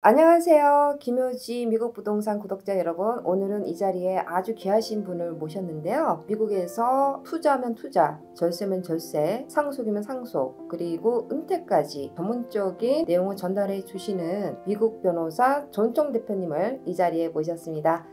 안녕하세요. 김효지 미국 부동산 구독자 여러분. 오늘은 이 자리에 아주 귀하신 분을 모셨는데요. 미국에서 투자면 투자, 절세면 절세, 상속이면 상속, 그리고 은퇴까지 전문적인 내용을 전달해 주시는 미국 변호사 존총 대표님을 이 자리에 모셨습니다.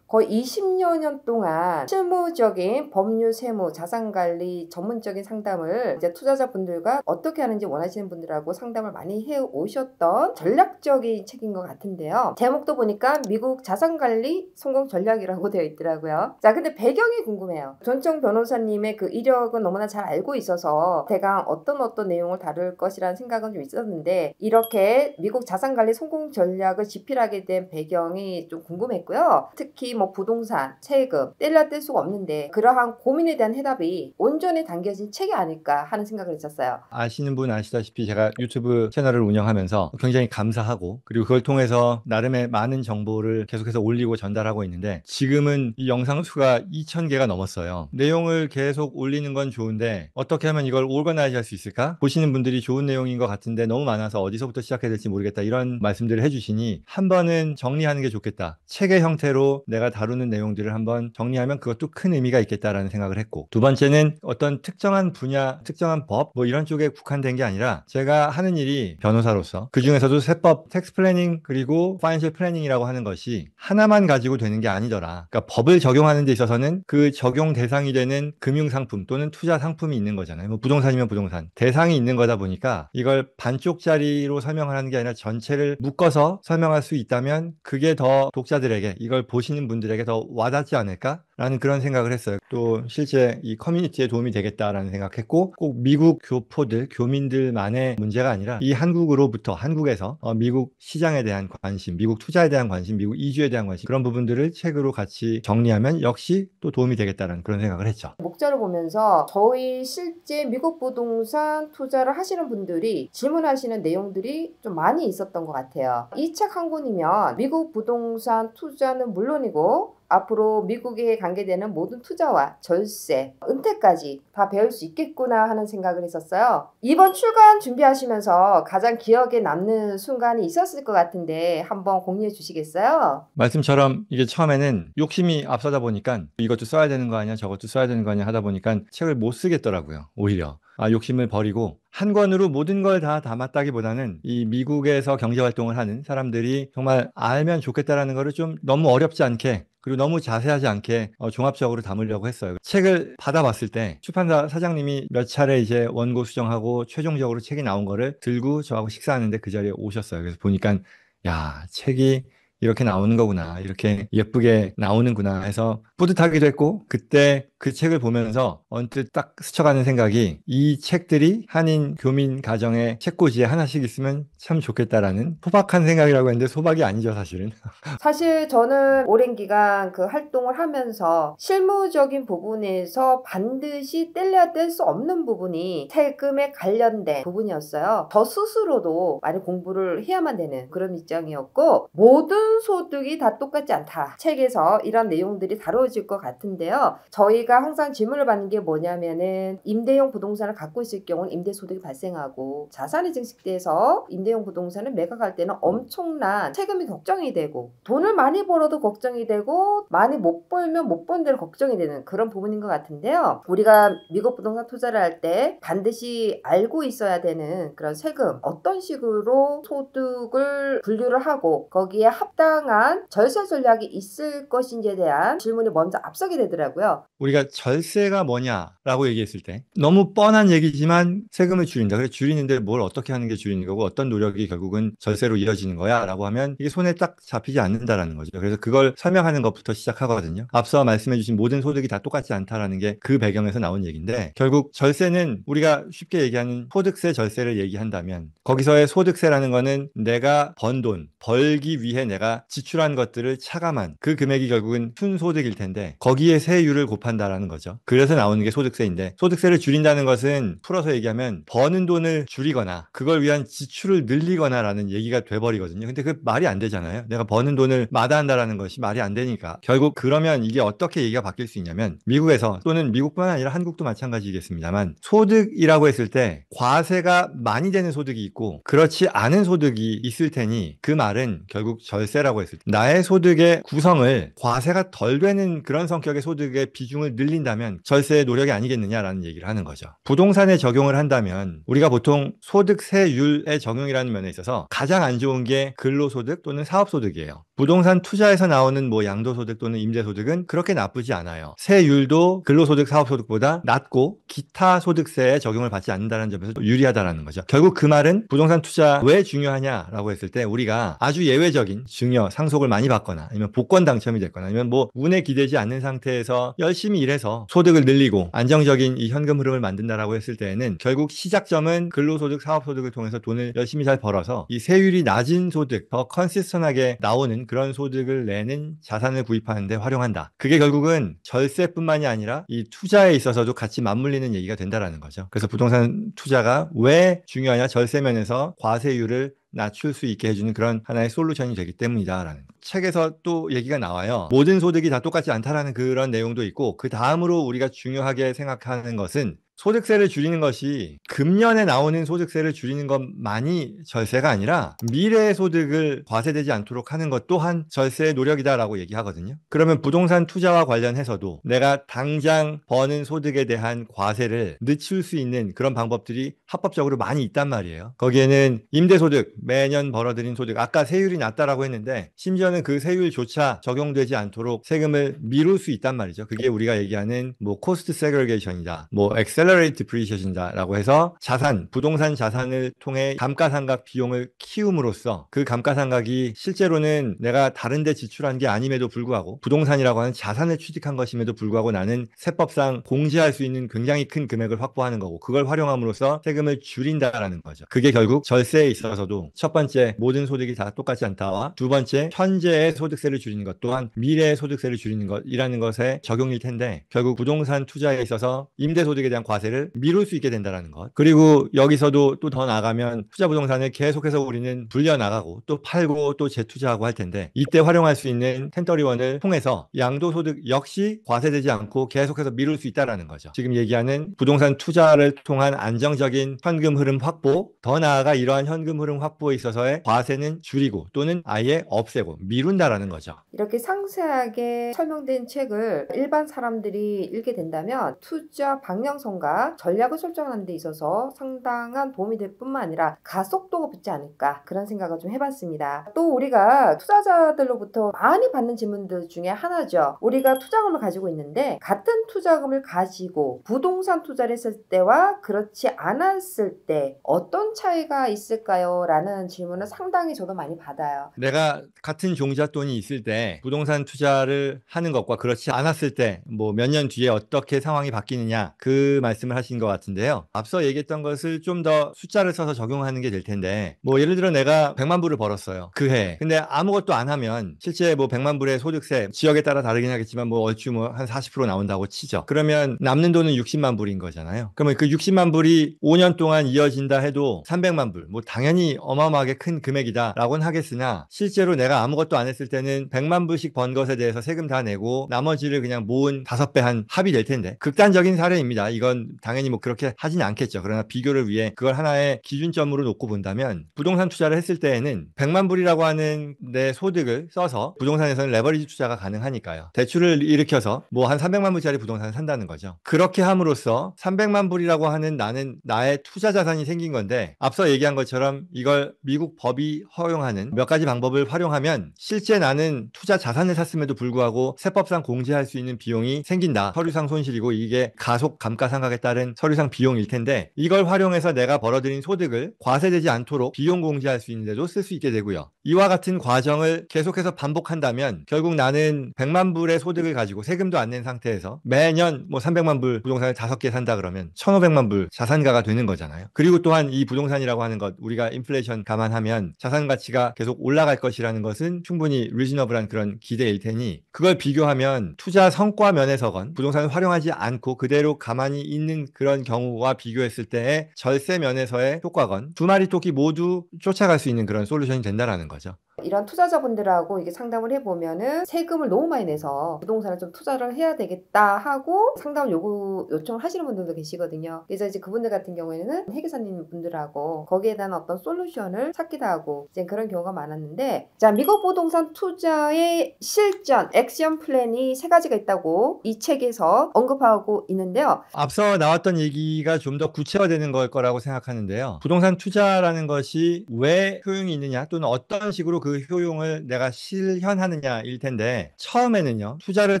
거의 20여 년 동안 실무적인 법률, 세무, 자산관리 전문적인 상담을 이제 투자자분들과 어떻게 하는지 원하시는 분들하고 상담을 많이 해 오셨던 전략적인 책인 것 같은데요. 제목도 보니까 미국 자산관리 성공 전략이라고 되어 있더라고요. 자, 근데 배경이 궁금해요. 존청 변호사님의 그 이력은 너무나 잘 알고 있어서 대강 어떤 내용을 다룰 것이라는 생각은 좀 있었는데, 이렇게 미국 자산관리 성공 전략을 집필하게 된 배경이 좀 궁금했고요. 특히 뭐 부동산, 세금 뗄래야 뗄 수가 없는데 그러한 고민에 대한 해답이 온전히 담겨진 책이 아닐까 하는 생각을 했었어요. 아시는 분 아시다시피 제가 유튜브 채널을 운영하면서 굉장히 감사하고, 그리고 그걸 통해서 나름의 많은 정보를 계속해서 올리고 전달하고 있는데, 지금은 이 영상 수가 2,000개가 넘었어요. 내용을 계속 올리는 건 좋은데 어떻게 하면 이걸 오거나이즈 할 수 있을까? 보시는 분들이 좋은 내용인 것 같은데 너무 많아서 어디서부터 시작해야 될지 모르겠다, 이런 말씀들을 해주시니 한 번은 정리하는 게 좋겠다. 책의 형태로 내가 다루는 내용들을 한번 정리하면 그것도 큰 의미가 있겠다라는 생각을 했고, 두 번째는 어떤 특정한 분야, 특정한 법 뭐 이런 쪽에 국한된 게 아니라, 제가 하는 일이 변호사로서 그 중에서도 세법, 텍스 플래닝, 그리고 파이낸셜 플래닝이라고 하는 것이 하나만 가지고 되는 게 아니더라. 그러니까 법을 적용하는 데 있어서는 그 적용 대상이 되는 금융 상품 또는 투자 상품이 있는 거잖아요. 뭐 부동산이면 부동산 대상이 있는 거다 보니까 이걸 반쪽짜리로 설명을 하는 게 아니라 전체를 묶어서 설명할 수 있다면 그게 더 독자들에게, 이걸 보시는 분들에게 더 와닿지 않을까라는 그런 생각을 했어요. 또 실제 이 커뮤니티에 도움이 되겠다라는 생각했고, 꼭 미국 교포들, 교민들만의 문제가 아니라 이 한국으로부터, 한국에서 미국 시장에 대한 관심, 미국 투자에 대한 관심, 미국 이주에 대한 관심, 그런 부분들을 책으로 같이 정리하면 역시 또 도움이 되겠다라는 그런 생각을 했죠. 목차를 보면서 저희 실제 미국 부동산 투자를 하시는 분들이 질문하시는 내용들이 좀 많이 있었던 것 같아요. 이 책 한 권이면 미국 부동산 투자는 물론이고 앞으로 미국에 관계되는 모든 투자와 절세, 은퇴까지 다 배울 수 있겠구나 하는 생각을 했었어요. 이번 출간 준비하시면서 가장 기억에 남는 순간이 있었을 것 같은데 한번 공유해 주시겠어요? 말씀처럼 이게 처음에는 욕심이 앞서다 보니까 이것도 써야 되는 거 아니야, 저것도 써야 되는 거 아니야 하다 보니까 책을 못 쓰겠더라고요. 오히려 욕심을 버리고 한 권으로 모든 걸 다 담았다기보다는 이 미국에서 경제 활동을 하는 사람들이 정말 알면 좋겠다라는 거를 좀 너무 어렵지 않게, 그리고 너무 자세하지 않게 종합적으로 담으려고 했어요. 책을 받아봤을 때 출판사 사장님이 몇 차례 이제 원고 수정하고 최종적으로 책이 나온 거를 들고 저하고 식사하는데 그 자리에 오셨어요. 그래서 보니까 야, 책이 이렇게 나오는 거구나, 이렇게 예쁘게 나오는구나 해서 뿌듯하기도 했고, 그때 그 책을 보면서 언뜻 딱 스쳐가는 생각이, 이 책들이 한인 교민 가정의 책꽂이에 하나씩 있으면 참 좋겠다라는 소박한 생각이라고 했는데 소박이 아니죠, 사실은. 사실 저는 오랜 기간 그 활동을 하면서 실무적인 부분에서 반드시 뗄래야 뗄 수 없는 부분이 세금에 관련된 부분이었어요. 저 스스로도 많이 공부를 해야만 되는 그런 입장이었고, 모든 소득이 다 똑같지 않다. 책에서 이런 내용들이 다뤄질 것 같은데요. 저희가 항상 질문을 받는 게 뭐냐면은, 임대용 부동산을 갖고 있을 경우는 임대소득이 발생하고 자산이 증식돼서 임대용 부동산을 매각할 때는 엄청난 세금이 걱정이 되고, 돈을 많이 벌어도 걱정이 되고 많이 못 벌면 못 번 대로 걱정이 되는 그런 부분인 것 같은데요. 우리가 미국 부동산 투자를 할 때 반드시 알고 있어야 되는 그런 세금, 어떤 식으로 소득을 분류를 하고 거기에 합당한 절세 전략이 있을 것인지에 대한 질문이 먼저 앞서게 되더라고요. 우리가 절세가 뭐냐라고 얘기했을 때 너무 뻔한 얘기지만 세금을 줄인다. 그래, 줄이는데 뭘 어떻게 하는 게 줄이는 거고 어떤 노력이 결국은 절세로 이어지는 거야 라고 하면 이게 손에 딱 잡히지 않는다라는 거죠. 그래서 그걸 설명하는 것부터 시작하거든요. 앞서 말씀해 주신 모든 소득이 다 똑같지 않다라는 게 그 배경에서 나온 얘기인데, 결국 절세는 우리가 쉽게 얘기하는 소득세 절세를 얘기한다면, 거기서의 소득세라는 거는 내가 번 돈, 벌기 위해 내가 지출한 것들을 차감한 그 금액이 결국은 순소득일 텐데, 거기에 세율을 곱한 된다라는 거죠. 그래서 나오는 게 소득세인데, 소득세를 줄인다는 것은 풀어서 얘기하면 버는 돈을 줄이거나 그걸 위한 지출을 늘리거나라는 얘기가 돼버리거든요. 근데 그 말이 안 되잖아요. 내가 버는 돈을 마다한다라는 것이 말이 안 되니까. 결국 그러면 이게 어떻게 얘기가 바뀔 수 있냐면, 미국에서, 또는 미국뿐만 아니라 한국도 마찬가지겠습니다만, 소득이라고 했을 때 과세가 많이 되는 소득이 있고 그렇지 않은 소득이 있을 테니, 그 말은 결국 절세라고 했을 때 나의 소득의 구성을 과세가 덜 되는 그런 성격의 소득의 비중을 늘린다면 절세의 노력이 아니겠느냐라는 얘기를 하는 거죠. 부동산에 적용을 한다면 우리가 보통 소득세율의 적용이라는 면에 있어서 가장 안 좋은 게 근로소득 또는 사업소득이에요. 부동산 투자에서 나오는 뭐 양도소득 또는 임대소득은 그렇게 나쁘지 않아요. 세율도 근로소득, 사업소득보다 낮고 기타 소득세에 적용을 받지 않는다는 점에서 유리하다라는 거죠. 결국 그 말은 부동산 투자 왜 중요하냐라고 했을 때, 우리가 아주 예외적인 증여, 상속을 많이 받거나 아니면 복권 당첨이 됐거나 아니면 뭐 운에 기대지 않는 상태에서 열심히 일해서 소득을 늘리고 안정적인 이 현금 흐름을 만든다라고 했을 때에는 결국 시작점은 근로소득, 사업소득을 통해서 돈을 열심히 잘 벌어서 이 세율이 낮은 소득, 더 컨시스턴하게 나오는 그런 소득을 내는 자산을 구입하는 데 활용한다. 그게 결국은 절세뿐만이 아니라 이 투자에 있어서도 같이 맞물리는 얘기가 된다라는 거죠. 그래서 부동산 투자가 왜 중요하냐, 절세 면에서 과세율을 낮출 수 있게 해주는 그런 하나의 솔루션이 되기 때문이다라는, 책에서 또 얘기가 나와요. 모든 소득이 다 똑같지 않다라는 그런 내용도 있고, 그 다음으로 우리가 중요하게 생각하는 것은 소득세를 줄이는 것이 금년에 나오는 소득세를 줄이는 것만이 절세가 아니라 미래의 소득을 과세되지 않도록 하는 것 또한 절세의 노력이다라고 얘기하거든요. 그러면 부동산 투자와 관련해서도 내가 당장 버는 소득에 대한 과세를 늦출 수 있는 그런 방법들이 합법적으로 많이 있단 말이에요. 거기에는 임대소득, 매년 벌어들인 소득, 아까 세율이 낮다라고 했는데 심지어는 그 세율조차 적용되지 않도록 세금을 미룰 수 있단 말이죠. 그게 우리가 얘기하는 뭐 코스트 세그리게이션이다, 뭐 accelerate depreciation이다라고 해서 자산, 부동산 자산을 통해 감가상각 비용을 키움으로써 그 감가상각이 실제로는 내가 다른 데 지출한 게 아님에도 불구하고 부동산이라고 하는 자산을 취득한 것임에도 불구하고 나는 세법상 공제할 수 있는 굉장히 큰 금액을 확보하는 거고, 그걸 활용함으로써 세금을 줄인다라는 거죠. 그게 결국 절세에 있어서도 첫 번째, 모든 소득이 다 똑같지 않다와 두 번째, 현재의 소득세를 줄이는 것 또한 미래의 소득세를 줄이는 것이라는 것에 적용일 텐데, 결국 부동산 투자에 있어서 임대소득에 대한 과세를 미룰 수 있게 된다는 것, 그리고 여기서도 또 더 나가면 투자 부동산을 계속해서 우리는 불려나가고 또 팔고 또 재투자하고 할 텐데, 이때 활용할 수 있는 1031을 통해서 양도소득 역시 과세되지 않고 계속해서 미룰 수 있다는 거죠. 지금 얘기하는 부동산 투자를 통한 안정적인 현금 흐름 확보, 더 나아가 이러한 현금 흐름 확보에 있어서의 과세는 줄이고 또는 아예 없애고 미룬다라는 거죠. 이렇게 상세하게 설명된 책을 일반 사람들이 읽게 된다면 투자 방향성과 전략을 설정하는 데 있어서 상당한 도움이 될 뿐만 아니라 가속도가 붙지 않을까, 그런 생각을 좀 해봤습니다. 또 우리가 투자자들로부터 많이 받는 질문들 중에 하나죠. 우리가 투자금을 가지고 있는데 같은 투자금을 가지고 부동산 투자를 했을 때와 그렇지 않았을 때 어떤 차이가 있을까요? 라는 질문을 상당히 저도 많이 받아요. 내가 같은 종잣돈이 있을 때 부동산 투자를 하는 것과 그렇지 않았을 때 뭐 몇 년 뒤에 어떻게 상황이 바뀌느냐, 그 말씀을 하신 것 같은데요. 앞서 얘기했던 것을 좀 더 숫자를 써서 적용하는 게 될 텐데, 뭐 예를 들어 내가 100만 불을 벌었어요, 그 해. 근데 아무것도 안 하면 실제 뭐 100만 불의 소득세, 지역에 따라 다르긴 하겠지만 뭐 얼추 뭐 한 40% 나온다고 치죠. 그러면 남는 돈은 60만 불인 거잖아요. 그러면 그 60만 불이 5년 동안 이어진다 해도 300만 불, 뭐 당연히 어마어마하게 큰 금액이다 라고는 하겠으나, 실제로 내가 아무것도 안 했을 때는 100만 불씩 번 것에 대해서 세금 다 내고 나머지를 그냥 모은 5배 한 합이 될 텐데, 극단적인 사례입니다. 이건 당연히 뭐 그렇게 하지는 않겠죠. 그러나 비교를 위해 그걸 하나의 기준점으로 놓고 본다면, 부동산 투자를 했을 때에는 100만 불이라고 하는 내 소득을 써서 부동산에서는 레버리지 투자가 가능하니까요. 대출을 일으켜서 뭐 한 300만 불짜리 부동산을 산다는 거죠. 그렇게 함으로써 300만 불이라고 하는 나의 투자 자산이 생긴 건데, 앞서 얘기한 것처럼 이걸 미국 법이 허용하는 몇 가지 방법을 활용하면 실제 나는 투자 자산을 샀음에도 불구하고 세법상 공제할 수 있는 비용이 생긴다. 서류상 손실이고 이게 가속 감가상각 정착하게 따른 서류상 비용일 텐데 이걸 활용해서 내가 벌어들인 소득을 과세되지 않도록 비용 공제할 수 있는데도 쓸 수 있게 되고요. 이와 같은 과정을 계속해서 반복한다면 결국 나는 100만 불의 소득을 가지고 세금도 안 낸 상태에서 매년 뭐 300만 불 부동산을 5개 산다 그러면 1,500만 불 자산가가 되는 거잖아요. 그리고 또한 이 부동산이라고 하는 것 우리가 인플레이션 감안하면 자산 가치가 계속 올라갈 것이라는 것은 충분히 리즈너블한 그런 기대일 테니 그걸 비교하면 투자 성과 면에서건 부동산을 활용하지 않고 그대로 가만히 있는 그런 경우와 비교했을 때의 절세 면에서의 효과건 두 마리 토끼 모두 쫓아갈 수 있는 그런 솔루션이 된다라는 거죠. 이런 투자자분들하고 이게 상담을 해보면은 세금을 너무 많이 내서 부동산을 좀 투자를 해야 되겠다 하고 상담 요청을 하시는 분들도 계시거든요. 그래서 이제 그분들 같은 경우에는 회계사님 분들하고 거기에 대한 어떤 솔루션을 찾기도 하고 이제 그런 경우가 많았는데, 자, 미국 부동산 투자의 실전 액션 플랜이 3가지가 있다고 이 책에서 언급하고 있는데요. 앞서 나왔던 얘기가 좀 더 구체화되는 걸 거라고 생각하는데요. 부동산 투자라는 것이 왜 효용이 있느냐 또는 어떤 식으로 그 효용을 내가 실현하느냐일 텐데 처음에는요. 투자를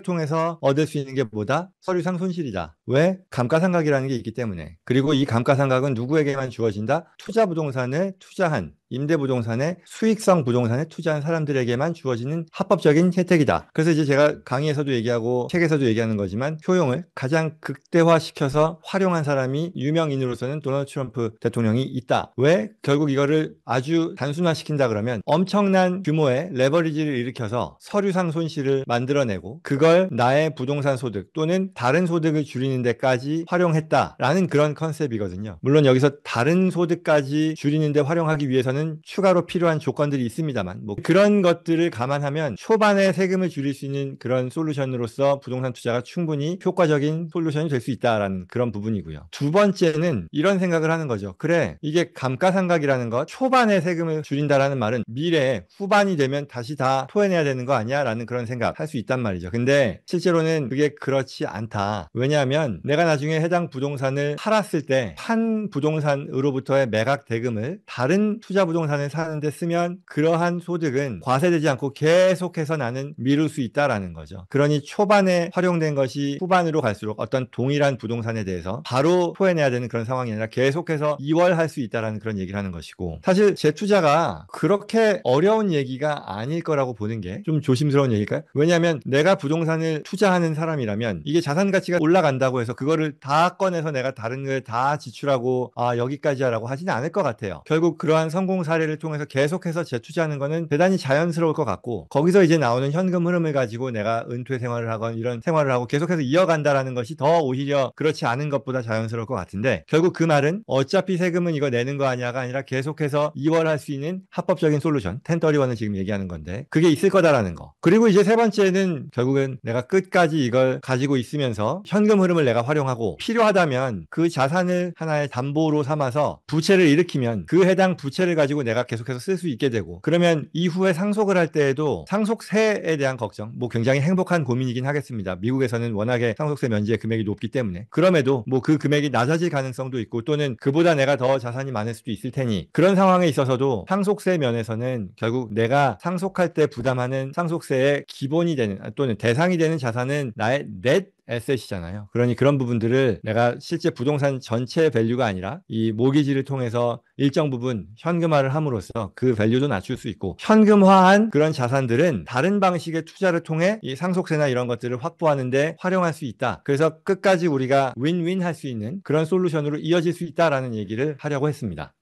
통해서 얻을 수 있는 게 뭐다? 서류상 손실이다. 왜? 감가상각이라는 게 있기 때문에. 그리고 이 감가상각은 누구에게만 주어진다? 투자 부동산을 투자한 임대부동산에 수익성 부동산에 투자한 사람들에게만 주어지는 합법적인 혜택이다. 그래서 이제 제가 강의에서도 얘기하고 책에서도 얘기하는 거지만 효용을 가장 극대화시켜서 활용한 사람이 유명인으로서는 도널드 트럼프 대통령이 있다. 왜? 결국 이거를 아주 단순화시킨다 그러면 엄청난 규모의 레버리지를 일으켜서 서류상 손실을 만들어내고 그걸 나의 부동산 소득 또는 다른 소득을 줄이는 데까지 활용했다라는 그런 컨셉이거든요. 물론 여기서 다른 소득까지 줄이는 데 활용하기 위해서는 추가로 필요한 조건들이 있습니다만 뭐 그런 것들을 감안하면 초반에 세금을 줄일 수 있는 그런 솔루션으로서 부동산 투자가 충분히 효과적인 솔루션이 될 수 있다라는 그런 부분이고요. 두 번째는 이런 생각을 하는 거죠. 그래, 이게 감가상각이라는 것 초반에 세금을 줄인다라는 말은 미래에 후반이 되면 다시 다 토해내야 되는 거 아니야? 라는 그런 생각 할 수 있단 말이죠. 근데 실제로는 그게 그렇지 않다. 왜냐하면 내가 나중에 해당 부동산을 팔았을 때 판 부동산으로부터의 매각 대금을 다른 투자 부동산을 사는데 쓰면 그러한 소득은 과세되지 않고 계속해서 나는 미룰 수 있다라는 거죠. 그러니 초반에 활용된 것이 후반으로 갈수록 어떤 동일한 부동산에 대해서 바로 토해내야 되는 그런 상황이 아니라 계속해서 이월할 수 있다라는 그런 얘기를 하는 것이고, 사실 재투자가 그렇게 어려운 얘기가 아닐 거라고 보는 게 좀 조심스러운 얘기일까요? 왜냐하면 내가 부동산을 투자하는 사람이라면 이게 자산 가치가 올라간다고 해서 그거를 다 꺼내서 내가 다른 걸 다 지출하고 여기까지야라고 하지는 않을 것 같아요. 결국 그러한 성공 사례를 통해서 계속해서 재투자하는 거는 대단히 자연스러울 것 같고, 거기서 이제 나오는 현금 흐름을 가지고 내가 은퇴 생활을 하건 이런 생활을 하고 계속해서 이어간다라는 것이 더 오히려 그렇지 않은 것보다 자연스러울 것 같은데, 결국 그 말은 어차피 세금은 이거 내는 거 아니야가 아니라 계속해서 이월할 수 있는 합법적인 솔루션 1031을 지금 얘기하는 건데 그게 있을 거다라는 거. 그리고 이제 세 번째는 결국은 내가 끝까지 이걸 가지고 있으면서 현금 흐름을 내가 활용하고 필요하다면 그 자산을 하나의 담보로 삼아서 부채를 일으키면 그 해당 부채를 가지고 내가 계속해서 쓸 수 있게 되고, 그러면 이후에 상속을 할 때에도 상속세에 대한 걱정, 뭐 굉장히 행복한 고민이긴 하겠습니다. 미국에서는 워낙에 상속세 면제의 금액이 높기 때문에. 그럼에도 뭐 그 금액이 낮아질 가능성도 있고 또는 그보다 내가 더 자산이 많을 수도 있을 테니 그런 상황에 있어서도 상속세 면에서는 결국 내가 상속할 때 부담하는 상속세의 기본이 되는 또는 대상이 되는 자산은 나의 넷 에셋이잖아요. 그러니 그런 부분들을 내가 실제 부동산 전체 밸류가 아니라 이 모기지를 통해서 일정 부분 현금화를 함으로써 그 밸류도 낮출 수 있고, 현금화한 그런 자산들은 다른 방식의 투자를 통해 이 상속세나 이런 것들을 확보하는데 활용할 수 있다. 그래서 끝까지 우리가 윈윈 할 수 있는 그런 솔루션으로 이어질 수 있다라는 얘기를 하려고 했습니다.